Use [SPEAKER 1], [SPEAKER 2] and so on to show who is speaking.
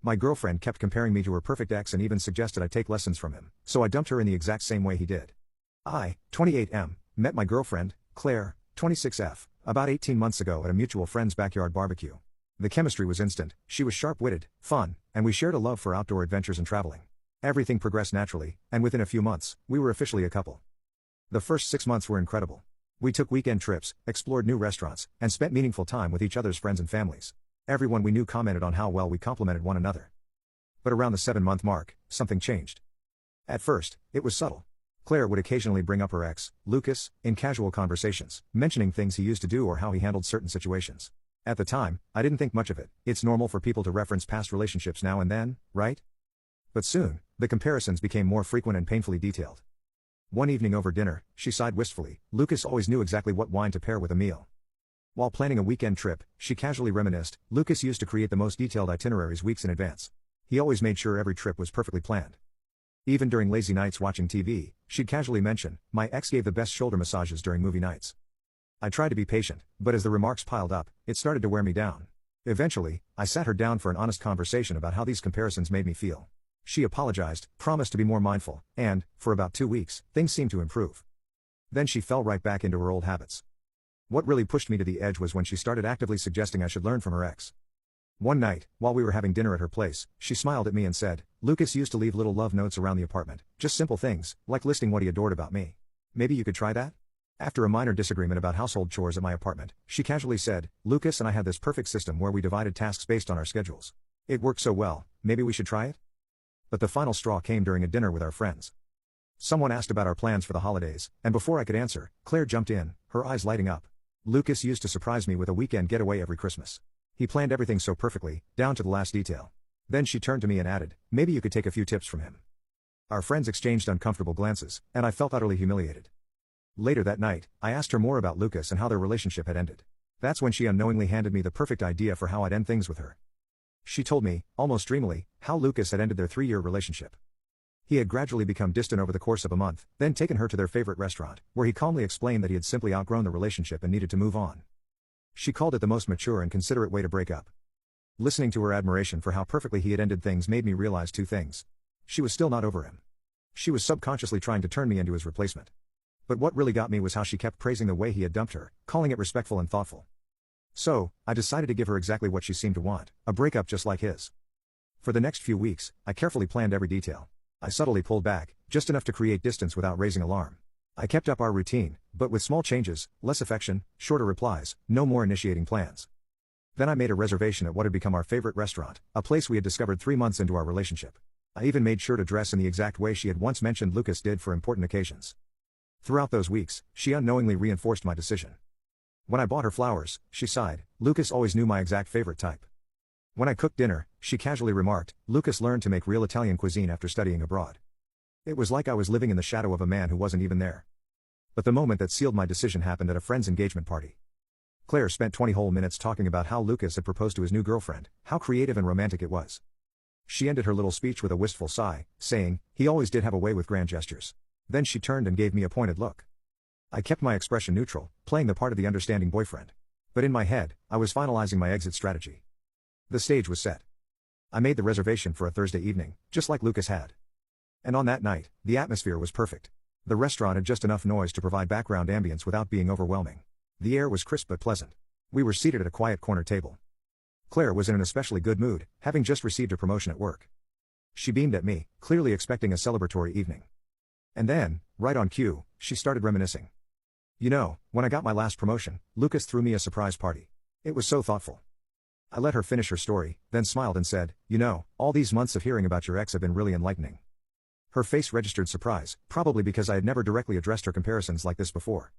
[SPEAKER 1] My girlfriend kept comparing me to her perfect ex and even suggested I take lessons from him, so I dumped her in the exact same way he did. I, 28M, met my girlfriend, Claire, 26F, about 18 months ago at a mutual friend's backyard barbecue. The chemistry was instant, she was sharp-witted, fun, and we shared a love for outdoor adventures and traveling. Everything progressed naturally, and within a few months, we were officially a couple. The first 6 months were incredible. We took weekend trips, explored new restaurants, and spent meaningful time with each other's friends and families. Everyone we knew commented on how well we complemented one another. But around the 7-month mark, something changed. At first, it was subtle. Claire would occasionally bring up her ex, Lucas, in casual conversations, mentioning things he used to do or how he handled certain situations. At the time, I didn't think much of it. It's normal for people to reference past relationships now and then, right? But soon, the comparisons became more frequent and painfully detailed. One evening over dinner, she sighed wistfully. Lucas always knew exactly what wine to pair with a meal. While planning a weekend trip, she casually reminisced, Lucas used to create the most detailed itineraries weeks in advance. He always made sure every trip was perfectly planned. Even during lazy nights watching TV, she'd casually mention, my ex gave the best shoulder massages during movie nights. I tried to be patient, but as the remarks piled up, it started to wear me down. Eventually, I sat her down for an honest conversation about how these comparisons made me feel. She apologized, promised to be more mindful, and, for about 2 weeks, things seemed to improve. Then she fell right back into her old habits. What really pushed me to the edge was when she started actively suggesting I should learn from her ex. One night, while we were having dinner at her place, she smiled at me and said, Lucas used to leave little love notes around the apartment, just simple things, like listing what he adored about me. Maybe you could try that? After a minor disagreement about household chores at my apartment, she casually said, Lucas and I had this perfect system where we divided tasks based on our schedules. It worked so well, maybe we should try it? But the final straw came during a dinner with our friends. Someone asked about our plans for the holidays, and before I could answer, Claire jumped in, her eyes lighting up. Lucas used to surprise me with a weekend getaway every Christmas. He planned everything so perfectly, down to the last detail. Then she turned to me and added, maybe you could take a few tips from him. Our friends exchanged uncomfortable glances, and I felt utterly humiliated. Later that night, I asked her more about Lucas and how their relationship had ended. That's when she unknowingly handed me the perfect idea for how I'd end things with her. She told me, almost dreamily, how Lucas had ended their 3-year relationship. He had gradually become distant over the course of a month, then taken her to their favorite restaurant, where he calmly explained that he had simply outgrown the relationship and needed to move on. She called it the most mature and considerate way to break up. Listening to her admiration for how perfectly he had ended things made me realize 2 things. She was still not over him. She was subconsciously trying to turn me into his replacement. But what really got me was how she kept praising the way he had dumped her, calling it respectful and thoughtful. So, I decided to give her exactly what she seemed to want, a breakup just like his. For the next few weeks, I carefully planned every detail. I subtly pulled back, just enough to create distance without raising alarm. I kept up our routine, but with small changes, less affection, shorter replies, no more initiating plans. Then I made a reservation at what had become our favorite restaurant, a place we had discovered 3 months into our relationship. I even made sure to dress in the exact way she had once mentioned Lucas did for important occasions. Throughout those weeks, she unknowingly reinforced my decision. When I bought her flowers, she sighed, Lucas always knew my exact favorite type. When I cooked dinner, she casually remarked, Lucas learned to make real Italian cuisine after studying abroad. It was like I was living in the shadow of a man who wasn't even there. But the moment that sealed my decision happened at a friend's engagement party. Claire spent 20 whole minutes talking about how Lucas had proposed to his new girlfriend, how creative and romantic it was. She ended her little speech with a wistful sigh, saying, he always did have a way with grand gestures. Then she turned and gave me a pointed look. I kept my expression neutral, playing the part of the understanding boyfriend. But in my head, I was finalizing my exit strategy. The stage was set. I made the reservation for a Thursday evening, just like Lucas had. And on that night, the atmosphere was perfect. The restaurant had just enough noise to provide background ambience without being overwhelming. The air was crisp but pleasant. We were seated at a quiet corner table. Claire was in an especially good mood, having just received a promotion at work. She beamed at me, clearly expecting a celebratory evening. And then, right on cue, she started reminiscing. You know, when I got my last promotion, Lucas threw me a surprise party. It was so thoughtful. I let her finish her story, then smiled and said, you know, all these months of hearing about your ex have been really enlightening. Her face registered surprise, probably because I had never directly addressed her comparisons like this before.